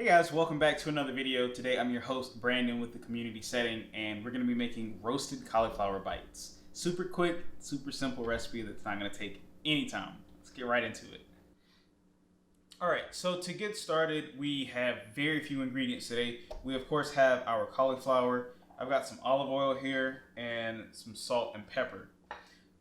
Hey guys, welcome back to another video. Today I'm your host Brandon with the community setting, and we're going to be making roasted cauliflower bites. Super quick, super simple recipe that's not going to take any time. Let's get right into it. Alright, so to get started, we have very few ingredients today. We of course have our cauliflower. I've got some olive oil here and some salt and pepper.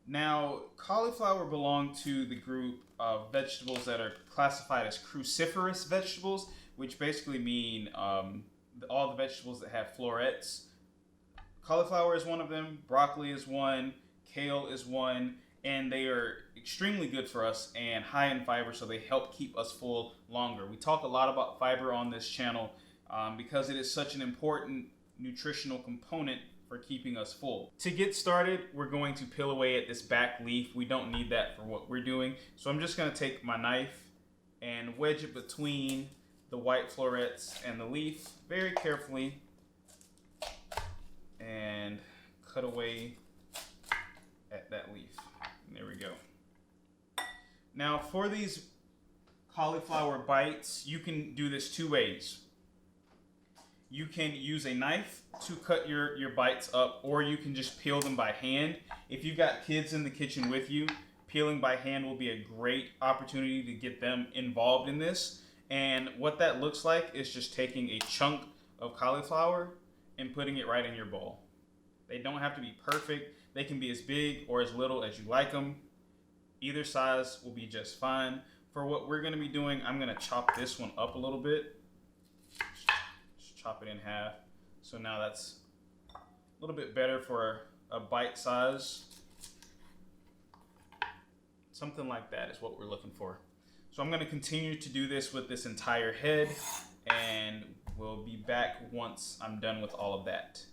Now, cauliflower belong to the group of vegetables that are classified as cruciferous vegetables, which basically mean all the vegetables that have florets. Cauliflower is one of them, broccoli is one, kale is one, and they are extremely good for us and high in fiber, so they help keep us full longer. We talk a lot about fiber on this channel because it is such an important nutritional component for keeping us full. To get started, we're going to peel away at this back leaf. We don't need that for what we're doing. So I'm just gonna take my knife and wedge it between the white florets and the leaf very carefully and cut away at that leaf. And there we go. Now for these cauliflower bites, you can do this two ways. You can use a knife to cut your bites up, or you can just peel them by hand. If you've got kids in the kitchen with you, peeling by hand will be a great opportunity to get them involved in this. And what that looks like is just taking a chunk of cauliflower and putting it right in your bowl. They don't have to be perfect. They can be as big or as little as you like them. Either size will be just fine. For what we're gonna be doing, I'm gonna chop this one up a little bit. Just chop it in half. So now that's a little bit better for a bite size. Something like that is what we're looking for. So I'm going to continue to do this with this entire head, and we'll be back once I'm done with all of that.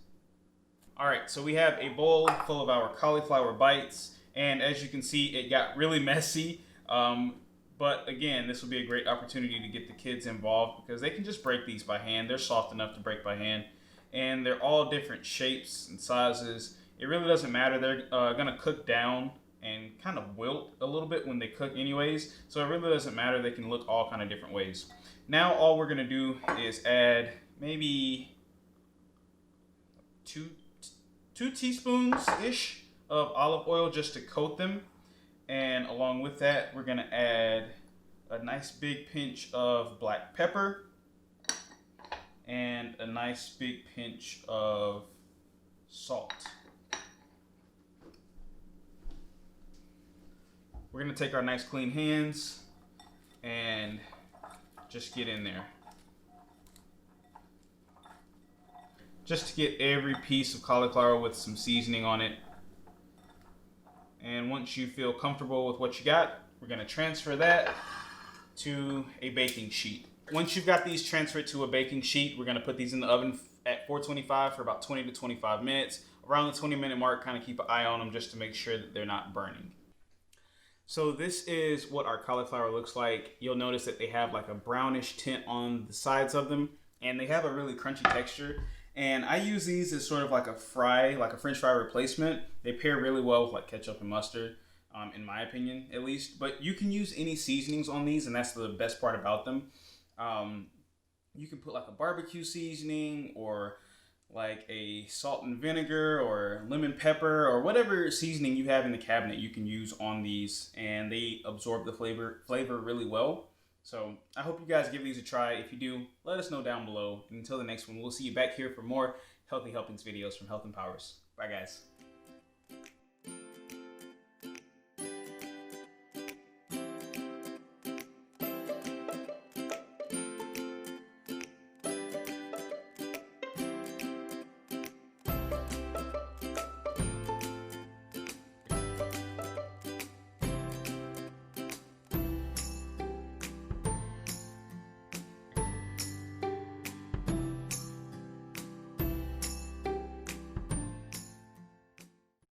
Alright, so we have a bowl full of our cauliflower bites, and as you can see, it got really messy. But again, this will be a great opportunity to get the kids involved because they can just break these by hand. They're soft enough to break by hand, and they're all different shapes and sizes. It really doesn't matter. They're going to cook down and kind of wilt a little bit when they cook anyways, so it really doesn't matter. They can look all kind of different ways. Now all we're going to do is add maybe two teaspoons-ish of olive oil just to coat them, and along with that we're going to add a nice big pinch of black pepper and a nice big pinch of salt. We're going to take our nice clean hands and just get in there. Just to get every piece of cauliflower with some seasoning on it. And once you feel comfortable with what you got, we're going to transfer that to a baking sheet. Once you've got these transferred to a baking sheet, we're going to put these in the oven at 425 for about 20 to 25 minutes. Around the 20-minute mark, kind of keep an eye on them just to make sure that they're not burning. So this is what our cauliflower looks like. You'll notice that they have like a brownish tint on the sides of them, and they have a really crunchy texture. And I use these as sort of like a fry, like a French fry replacement. They pair really well with like ketchup and mustard, in my opinion, at least. But you can use any seasonings on these, and that's the best part about them. You can put like a barbecue seasoning or like a salt and vinegar or lemon pepper or whatever seasoning you have in the cabinet you can use on these, and they absorb the flavor really well. So I hope you guys give these a try. If you do, let us know down below. And until the next one, we'll see you back here for more Healthy Helpings videos from Health Empowers. Bye guys.